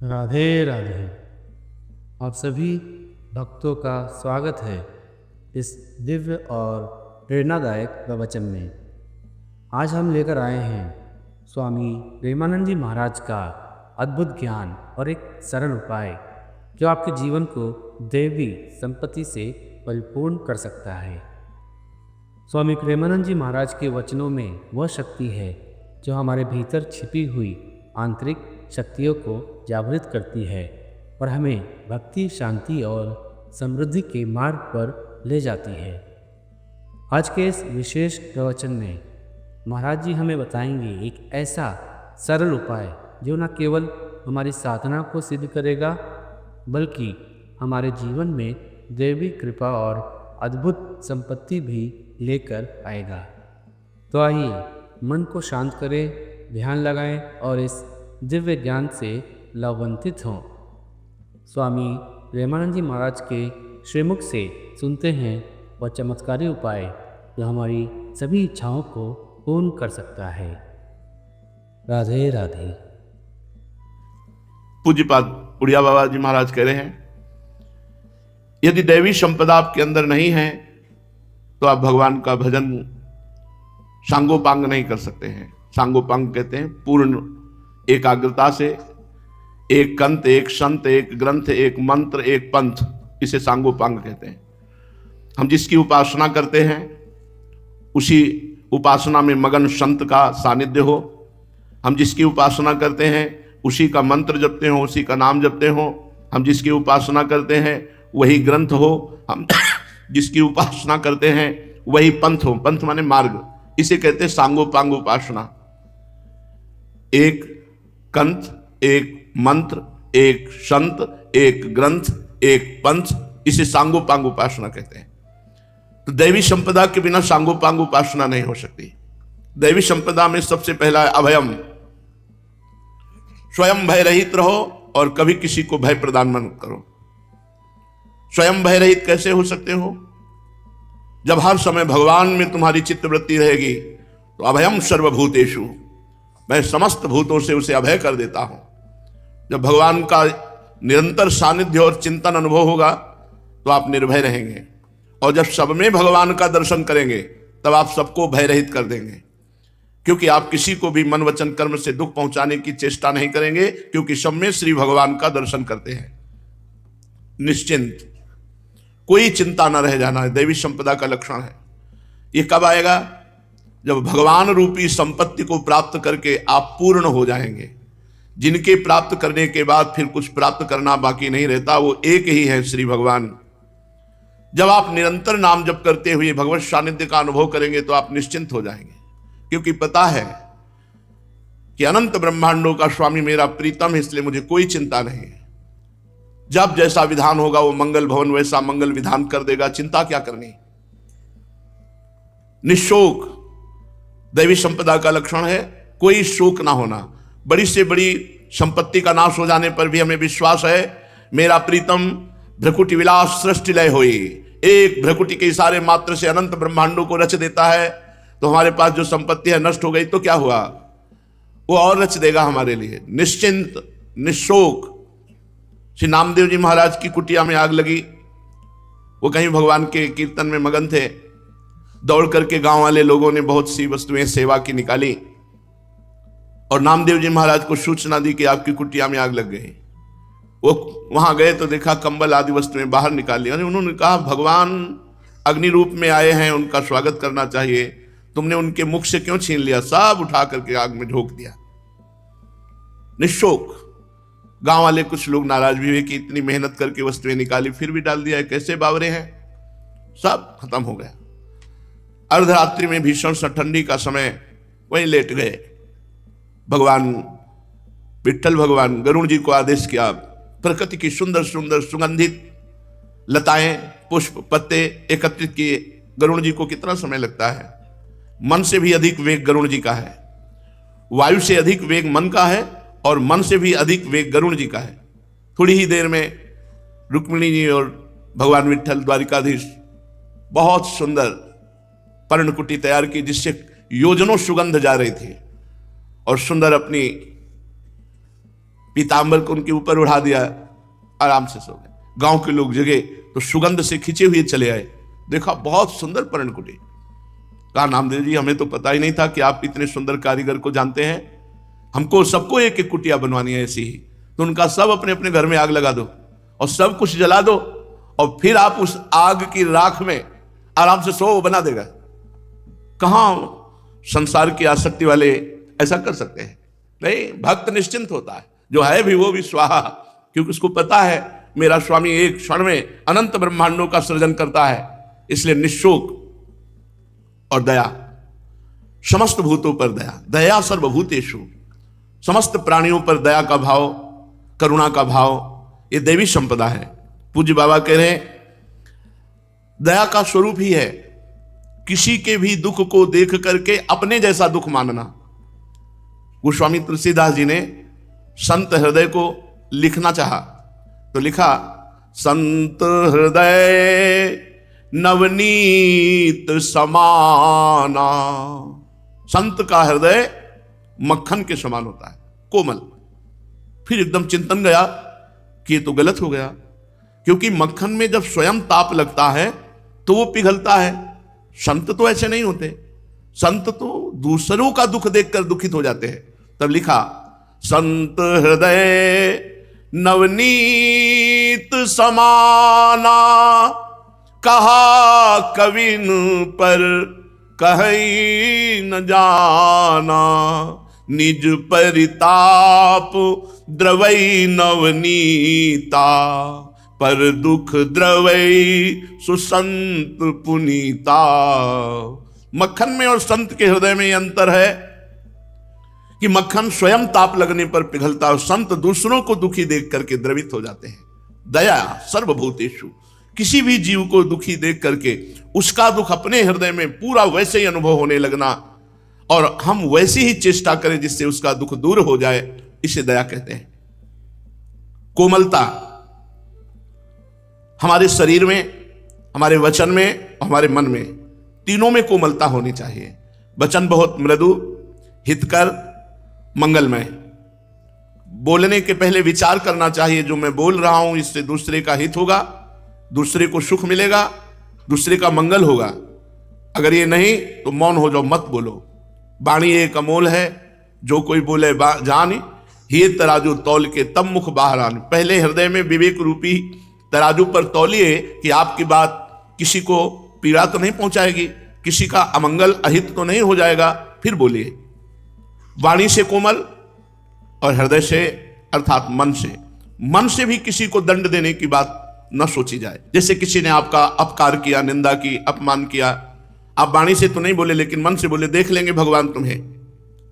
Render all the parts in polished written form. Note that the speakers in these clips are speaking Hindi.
राधे राधे। आप सभी भक्तों का स्वागत है इस दिव्य और प्रेरणादायक प्रवचन में। आज हम लेकर आए हैं स्वामी प्रेमानंद जी महाराज का अद्भुत ज्ञान और एक सरल उपाय जो आपके जीवन को दैवी संपत्ति से परिपूर्ण कर सकता है। स्वामी प्रेमानंद जी महाराज के वचनों में वह शक्ति है जो हमारे भीतर छिपी हुई आंतरिक शक्तियों को जागृत करती है और हमें भक्ति, शांति और समृद्धि के मार्ग पर ले जाती है। आज के इस विशेष प्रवचन में महाराज जी हमें बताएंगे एक ऐसा सरल उपाय जो न केवल हमारी साधना को सिद्ध करेगा बल्कि हमारे जीवन में दैवी कृपा और अद्भुत संपत्ति भी लेकर आएगा। तो आइए मन को शांत करें, ध्यान लगाएं और इस दिव्य ज्ञान से लाभान्वित हों। स्वामी प्रेमानंद जी महाराज के श्रीमुख से सुनते हैं वह चमत्कारी उपाय जो हमारी सभी इच्छाओं को पूर्ण कर सकता है। राधे राधे। पूज्यपाद उड़िया बाबा जी महाराज कह रहे हैं, यदि दैवी संपदा आपके अंदर नहीं है तो आप भगवान का भजन सांगोपांग नहीं कर सकते हैं। सांगोपांग कहते हैं पूर्ण एकाग्रता से एक कंत, एक संत, एक ग्रंथ, एक मंत्र, एक पंथ, इसे सांगोपांग कहते हैं। हम जिसकी उपासना करते हैं उसी उपासना में मगन संत का सानिध्य हो। हम जिसकी उपासना करते हैं उसी का मंत्र जपते हो, उसी का नाम जपते हो। हम जिसकी उपासना करते हैं वही ग्रंथ हो। हम जिसकी उपासना करते हैं वही पंथ हो। पंथ माने मार्ग, इसे कहते हैं सांगोपांग उपासना। एक कंठ, एक मंत्र, एक संत, एक ग्रंथ, एक पंथ, इसे सांगोपांग उपासना कहते हैं। तो दैवी संपदा के बिना सांगोपांग उपासना नहीं हो सकती। दैवी संपदा में सबसे पहला है अभयम। स्वयं भय रहित रहो और कभी किसी को भय प्रदान मत करो। स्वयं भय रहित कैसे हो सकते हो? जब हर समय भगवान में तुम्हारी चित्तवृत्ति रहेगी तो अभयम सर्वभूतेषु, मैं समस्त भूतों से उसे अभय कर देता हूं। जब भगवान का निरंतर सानिध्य और चिंतन अनुभव होगा तो आप निर्भय रहेंगे, और जब सब में भगवान का दर्शन करेंगे तब आप सबको भय रहित कर देंगे, क्योंकि आप किसी को भी मन वचन कर्म से दुख पहुंचाने की चेष्टा नहीं करेंगे, क्योंकि सब में श्री भगवान का दर्शन करते हैं। निश्चिंत, कोई चिंता न रह जाना है, दैवी संपदा का लक्षण है। ये कब आएगा? जब भगवान रूपी संपत्ति को प्राप्त करके आप पूर्ण हो जाएंगे। जिनके प्राप्त करने के बाद फिर कुछ प्राप्त करना बाकी नहीं रहता, वो एक ही है, श्री भगवान। जब आप निरंतर नाम जप करते हुए भगवत सानिध्य का अनुभव करेंगे तो आप निश्चिंत हो जाएंगे, क्योंकि पता है कि अनंत ब्रह्मांडों का स्वामी मेरा प्रीतम है, इसलिए मुझे कोई चिंता नहीं है। जब जैसा विधान होगा वो मंगल भवन वैसा मंगल विधान कर देगा, चिंता क्या करनी। निशोक दैवी संपदा का लक्षण है, कोई शोक ना होना। बड़ी से बड़ी संपत्ति का नाश हो जाने पर भी हमें विश्वास है मेरा प्रीतम भ्रकुटी विलास सृष्टि लय होई। एक भ्रकुटी के इशारे मात्र से अनंत ब्रह्मांडों को रच देता है। तो हमारे पास जो संपत्ति है नष्ट हो गई तो क्या हुआ, वो और रच देगा हमारे लिए। निश्चिंत, निशोक। श्री नामदेव जी महाराज की कुटिया में आग लगी, वो कहीं भगवान के कीर्तन में मगन थे। दौड़ करके गांव वाले लोगों ने बहुत सी वस्तुएं सेवा की निकाली और नामदेव जी महाराज को सूचना दी कि आपकी कुटिया में आग लग गई। वो वहां गए तो देखा कंबल आदि वस्तुएं बाहर निकाल ली। अरे उन्होंने कहा भगवान अग्नि रूप में आए हैं, उनका स्वागत करना चाहिए, तुमने उनके मुख से क्यों छीन लिया? सब उठा करके आग में झोंक दिया। निशोक। गांव वाले कुछ लोग नाराज भी हुए कि इतनी मेहनत करके वस्तुएं निकाली फिर भी डाल दिया है, कैसे बावरे हैं। सब खत्म हो गया। अर्धरात्रि में भीषण सा ठंडी का समय वहीं लेट गए। भगवान विट्ठल भगवान गरुड़ जी को आदेश किया, प्रकृति की सुंदर सुंदर सुगंधित लताएं, पुष्प, पत्ते एकत्रित किए। गरुड़ जी को कितना समय लगता है? मन से भी अधिक वेग गरुड़ जी का है, वायु से अधिक वेग मन का है, और मन से भी अधिक वेग गरुड़ जी का है। थोड़ी ही देर में रुक्मिणी जी और भगवान विट्ठल द्वारिकाधीश बहुत सुंदर पर्णकुटी तैयार की, जिससे योजनों सुगंध जा रही थी, और सुंदर अपनी पीतांबर को उनके ऊपर उड़ा दिया, आराम से सो गए। गांव के लोग जगे तो सुगंध से खिंचे हुए चले आए, देखा बहुत सुंदर पर्णकुटी। कहा नामदेव जी हमें तो पता ही नहीं था कि आप इतने सुंदर कारीगर को जानते हैं, हमको सबको एक एक कुटिया बनवानी है ऐसी ही। तो उनका सब अपने अपने घर में आग लगा दो और सब कुछ जला दो और फिर आप उस आग की राख में आराम से सो बना देगा। कहां संसार की आसक्ति वाले ऐसा कर सकते हैं? नहीं, भक्त निश्चिंत होता है, जो है भी वो भी स्वाहा, क्योंकि उसको पता है मेरा स्वामी एक क्षण में अनंत ब्रह्मांडों का सृजन करता है। इसलिए निशोक और दया, समस्त भूतों पर दया, दया सर्वभूतेषु, समस्त प्राणियों पर दया का भाव, करुणा का भाव, ये देवी संपदा है। पूज्य बाबा कह रहे हैं दया का स्वरूप ही है किसी के भी दुख को देख करके अपने जैसा दुख मानना। गोस्वामी तुलसीदास जी ने संत हृदय को लिखना चाहा तो लिखा, संत हृदय नवनीत समाना। संत का हृदय मक्खन के समान होता है, कोमल। फिर एकदम चिंतन गया कि ये तो गलत हो गया, क्योंकि मक्खन में जब स्वयं ताप लगता है तो वो पिघलता है। संत तो ऐसे नहीं होते, संत तो दूसरों का दुख देखकर दुखित हो जाते हैं। तब लिखा, संत हृदय नवनीत समाना, कहा कविन पर कहीं न जाना, निज परिताप द्रवई नवनीता, पर दुख द्रवई सुसंत पुनीता। मक्खन में और संत के हृदय में अंतर है कि मक्खन स्वयं ताप लगने पर पिघलता है, संत दूसरों को दुखी देख करके द्रवित हो जाते हैं। दया सर्वभूतेषु, किसी भी जीव को दुखी देख करके उसका दुख अपने हृदय में पूरा वैसे ही अनुभव होने लगना और हम वैसी ही चेष्टा करें जिससे उसका दुख दूर हो जाए, इसे दया कहते हैं। कोमलता, हमारे शरीर में, हमारे वचन में, हमारे मन में, तीनों में कोमलता होनी चाहिए। वचन बहुत मृदु, हितकर, मंगलमय। बोलने के पहले विचार करना चाहिए, जो मैं बोल रहा हूं इससे दूसरे का हित होगा, दूसरे को सुख मिलेगा, दूसरे का मंगल होगा। अगर ये नहीं तो मौन हो जाओ, मत बोलो। वाणी एक अमोल है, जो कोई बोले जान, ही तराजू तौल के तब मुख बाहर आन। पहले हृदय में विवेक रूपी तराजू पर तौलिए कि आपकी बात किसी को पीड़ा तो नहीं पहुंचाएगी, किसी का अमंगल अहित तो नहीं हो जाएगा, फिर बोलिए। वाणी से कोमल और हृदय से अर्थात मन से भी किसी को दंड देने की बात न सोची जाए। जैसे किसी ने आपका अपकार किया, निंदा की, अपमान किया, आप वाणी से तो नहीं बोले लेकिन मन से बोले, देख लेंगे भगवान तुम्हें,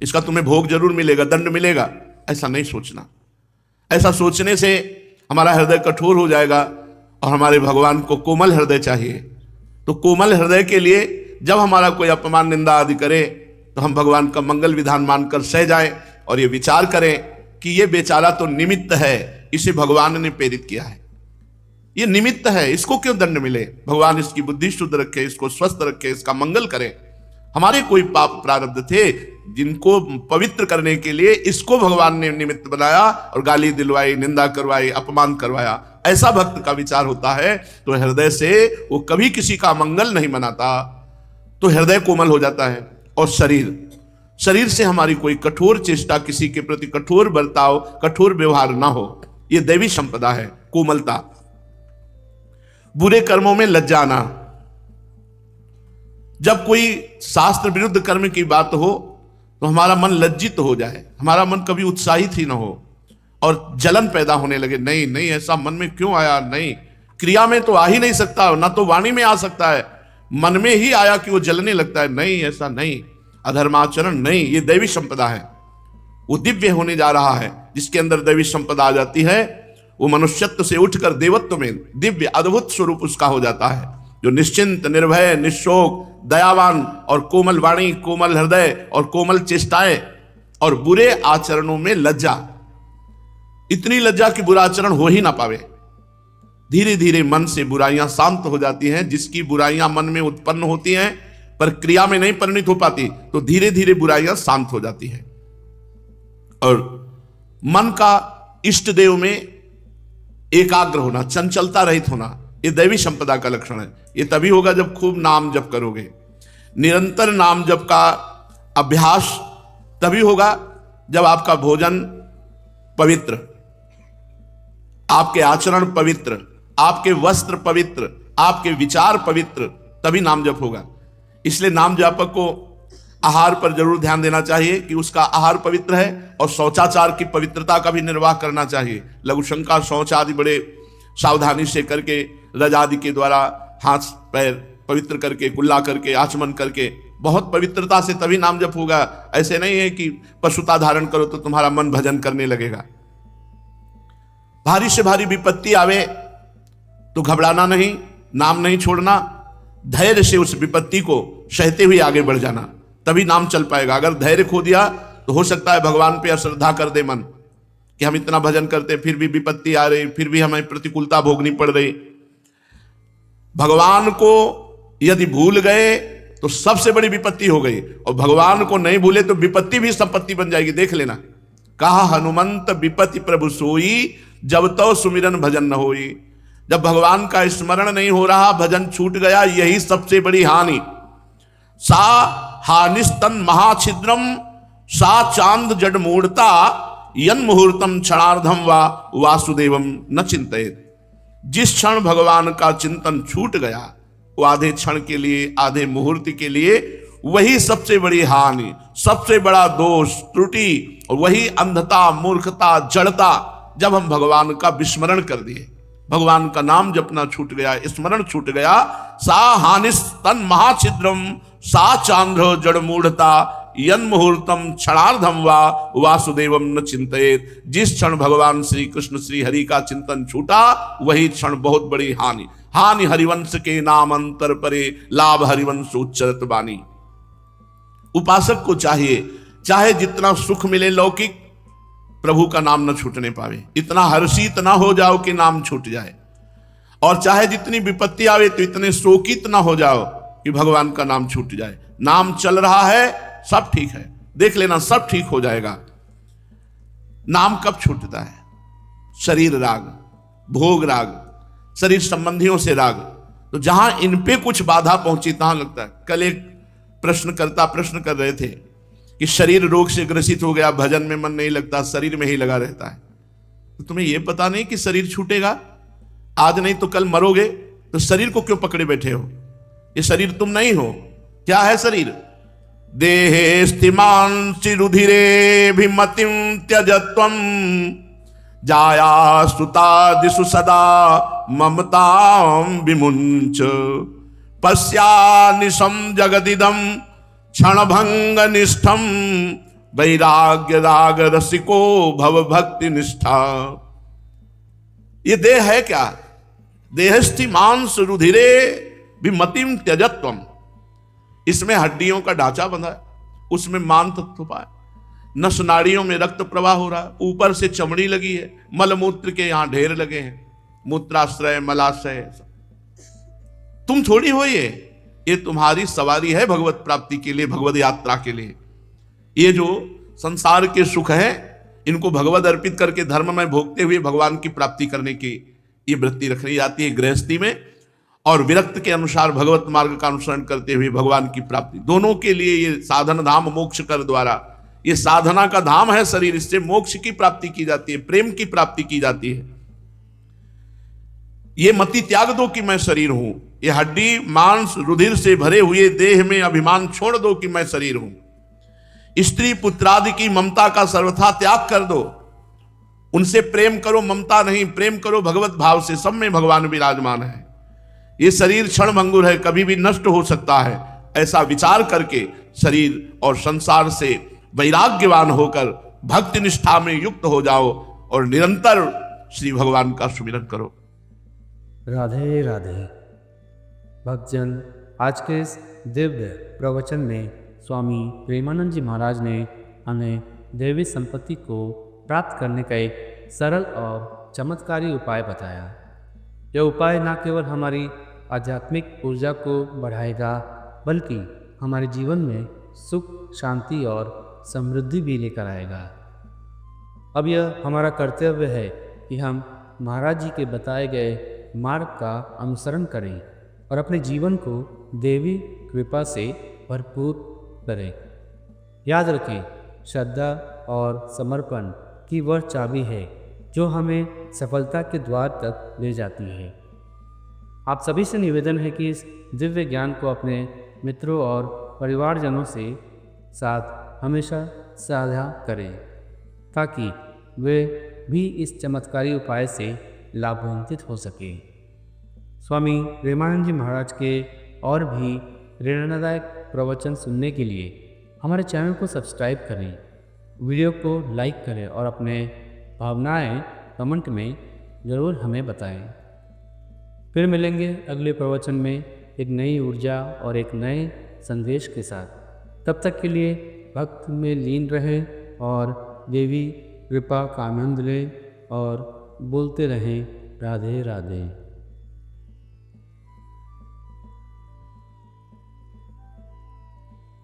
इसका तुम्हें भोग जरूर मिलेगा, दंड मिलेगा, ऐसा नहीं सोचना। ऐसा सोचने से हमारा हृदय कठोर हो जाएगा और हमारे भगवान को कोमल हृदय चाहिए। तो कोमल हृदय के लिए जब हमारा कोई अपमान, निंदा आदि करे तो हम भगवान का मंगल विधान मानकर सह जाएं और ये विचार करें कि ये बेचारा तो निमित्त है, इसे भगवान ने प्रेरित किया है, ये निमित्त है, इसको क्यों दंड मिले। भगवान इसकी बुद्धि शुद्ध रखे, इसको स्वस्थ रखे, इसका मंगल करे। हमारे कोई पाप प्रारब्ध थे जिनको पवित्र करने के लिए इसको भगवान ने निमित्त बनाया और गाली दिलवाई, निंदा करवाई, अपमान करवाया। ऐसा भक्त का विचार होता है तो हृदय से वो कभी किसी का मंगल नहीं मनाता, तो हृदय कोमल हो जाता है। और शरीर से हमारी कोई कठोर चेष्टा, किसी के प्रति कठोर बर्ताव, कठोर व्यवहार ना हो, ये दैवी संपदा है, कोमलता। बुरे कर्मों में लज्जा आना, जब कोई शास्त्र विरुद्ध कर्म की बात हो तो हमारा मन लज्जित हो जाए, हमारा मन कभी उत्साहित ही ना हो और जलन पैदा होने लगे। नहीं नहीं, ऐसा मन में क्यों आया? नहीं, क्रिया में तो आ ही नहीं सकता, ना तो वाणी में आ सकता है, मन में ही आया कि वो जलने लगता है। नहीं, ऐसा नहीं, अधर्माचरण नहीं, ये दैवी संपदा है। वो दिव्य होने जा रहा है, जिसके अंदर दैवी संपदा आ जाती है वो मनुष्यत्व से उठकर देवत्व में दिव्य अद्भुत स्वरूप उसका हो जाता है, जो निश्चिंत, निर्भय, निशोक, दयावान और कोमल वाणी, कोमल हृदय और कोमल चेष्टाएं और बुरे आचरणों में लज्जा, इतनी लज्जा कि बुरा आचरण हो ही ना पावे। धीरे धीरे मन से बुराइयां शांत हो जाती हैं। जिसकी बुराइयां मन में उत्पन्न होती हैं पर क्रिया में नहीं परिणित हो पाती, तो धीरे धीरे बुराइयां शांत हो जाती हैं और मन का इष्ट देव में एकाग्र होना, चंचलता रहित होना, ये दैवी संपदा का लक्षण है। ये तभी होगा जब खूब नाम जप करोगे। निरंतर नाम जप का अभ्यास तभी होगा जब आपका भोजन पवित्र, आपके आचरण पवित्र, आपके वस्त्र पवित्र, आपके विचार पवित्र, तभी नाम जप होगा। इसलिए नाम जापक को आहार पर जरूर ध्यान देना चाहिए कि उसका आहार पवित्र है, और शौचाचार की पवित्रता का भी निर्वाह करना चाहिए। लघुशंका शौच आदि बड़े सावधानी से करके, रज आदि के द्वारा हाथ पैर पवित्र करके, कुल्ला करके, आचमन करके, बहुत पवित्रता से तभी नाम जप होगा। ऐसे नहीं है कि पशुता धारण करो तो तुम्हारा मन भजन करने लगेगा। भारी से भारी विपत्ति आवे तो घबराना नहीं, नाम नहीं छोड़ना, धैर्य से उस विपत्ति को सहते हुए आगे बढ़ जाना, तभी नाम चल पाएगा। अगर धैर्य खो दिया तो हो सकता है भगवान पे अश्रद्धा कर दे मन, कि हम इतना भजन करते फिर भी विपत्ति आ रही, फिर भी हमें प्रतिकूलता भोगनी पड़ रही। भगवान को यदि भूल गए तो सबसे बड़ी विपत्ति हो गई, और भगवान को नहीं भूले तो विपत्ति भी संपत्ति बन जाएगी। देख लेना, कहा हनुमंत विपत्ति प्रभु सोई, जब तो सुमिरन भजन न होई। जब भगवान का स्मरण नहीं हो रहा, भजन छूट गया, यही सबसे बड़ी हानि। सा हानिस्तन महाछिद्रम सा चांद जड मूढ़ता, यन मुहूर्तम क्षणार्धम वा वासुदेवम न चिंतित। जिस क्षण भगवान का चिंतन छूट गया, वो आधे क्षण के लिए, आधे मुहूर्त के लिए, वही सबसे बड़ी हानि, सबसे बड़ा दोष त्रुटि, वही अंधता, मूर्खता, जड़ता, जब हम भगवान का विस्मरण कर दिए, भगवान का नाम जपना छूट गया, स्मरण छूट गया। सा हानिस्तन महाछिद्रम सा चांद्र जड़ मूढ़ता, यन मुहूर्तम क्षणार्धम वा वासुदेवम न चिंतित। जिस क्षण भगवान श्री कृष्ण श्री हरि का चिंतन छूटा, वही क्षण बहुत बड़ी हानि। हानि हरिवंश के नाम अंतर परे, लाभ हरिवंश उच्चरत बानी। उपासक को चाहिए, चाहे जितना सुख मिले लौकिक, प्रभु का नाम न छूटने पावे। इतना हर्षित ना हो जाओ कि नाम छूट जाए, और चाहे जितनी विपत्ति आवे तो इतने शोकित ना हो जाओ कि भगवान का नाम छूट जाए। नाम चल रहा है, सब ठीक है, देख लेना सब ठीक हो जाएगा। नाम कब छूटता है? शरीर राग, भोग राग, शरीर संबंधियों से राग, तो जहां इन पे कुछ बाधा पहुंची तहां लगता है। कल एक प्रश्नकर्ता प्रश्न कर रहे थे कि शरीर रोग से ग्रसित हो गया, भजन में मन नहीं लगता, शरीर में ही लगा रहता है। तो तुम्हें यह पता नहीं कि शरीर छूटेगा, आज नहीं तो कल मरोगे, तो शरीर को क्यों पकड़े बैठे हो? ये शरीर तुम नहीं हो। क्या है शरीर? देहे स्थिमान चिरुधिरे भिमतिम त्यजत्वम, जाया सुतादिषु सदा ममतां विमुंच, पश्यानिशं जगदिदं क्षणभंग निष्ठम, वैराग्य राग रसिको भव भक्ति निष्ठा। ये देह है क्या? देहस्थि मांस रुधिरे विमतिम त्यजत्वम। इसमें हड्डियों का ढांचा बंधा है, उसमें मान तत्व पाए, नस नाड़ियों में रक्त प्रवाह हो रहा है, ऊपर से चमड़ी लगी है, मलमूत्र के यहां ढेर लगे हैं, मूत्राश्रय, मलाशय। तुम थोड़ी हो ये तुम्हारी सवारी है भगवत प्राप्ति के लिए, भगवत यात्रा के लिए। ये जो संसार के सुख है, इनको भगवत अर्पित करके धर्म में भोगते हुए भगवान की प्राप्ति करने की ये वृत्ति रखनी जाती है गृहस्थी में, और विरक्त के अनुसार भगवत मार्ग का अनुसरण करते हुए भगवान की प्राप्ति। दोनों के लिए ये साधन धाम मोक्ष कर द्वारा, ये साधना का धाम है शरीर, इससे मोक्ष की प्राप्ति की जाती है, प्रेम की प्राप्ति की जाती है। ये मति त्याग दो कि मैं शरीर हूं, ये हड्डी मांस रुधिर से भरे हुए देह में अभिमान छोड़ दो कि मैं शरीर हूं। स्त्री पुत्रादि की ममता का सर्वथा त्याग कर दो, उनसे प्रेम करो, ममता नहीं, प्रेम करो भगवत भाव से। सब में भगवान विराजमान है। ये शरीर क्षण भंगुर है, कभी भी नष्ट हो सकता है। ऐसा विचार करके शरीर और संसार से वैराग्यवान होकर भक्ति निष्ठा में युक्त हो जाओ और निरंतर श्री भगवान का सुमिरन करो। राधे राधे। भक्तजन, आज के इस दिव्य प्रवचन में स्वामी प्रेमानंद जी महाराज ने हमें दैवी संपत्ति को प्राप्त करने का एक सरल और चमत्कारी उपाय बताया। यह उपाय न केवल हमारी आध्यात्मिक ऊर्जा को बढ़ाएगा, बल्कि हमारे जीवन में सुख, शांति और समृद्धि भी लेकर आएगा। अब यह हमारा कर्तव्य है कि हम महाराज जी के बताए गए मार्ग का अनुसरण करें और अपने जीवन को देवी कृपा से भरपूर करें। याद रखें, श्रद्धा और समर्पण की वह चाबी है जो हमें सफलता के द्वार तक ले जाती है। आप सभी से निवेदन है कि इस दिव्य ज्ञान को अपने मित्रों और परिवारजनों से साथ हमेशा साझा करें ताकि वे भी इस चमत्कारी उपाय से लाभान्वित हो सके। स्वामी प्रेमानंद जी महाराज के और भी प्रेरणादायक प्रवचन सुनने के लिए हमारे चैनल को सब्सक्राइब करें, वीडियो को लाइक करें और अपने भावनाएं कमेंट में ज़रूर हमें बताएं। फिर मिलेंगे अगले प्रवचन में एक नई ऊर्जा और एक नए संदेश के साथ। तब तक के लिए भक्त में लीन रहें और देवी कृपा का आनंद लें और बोलते रहें राधे राधे।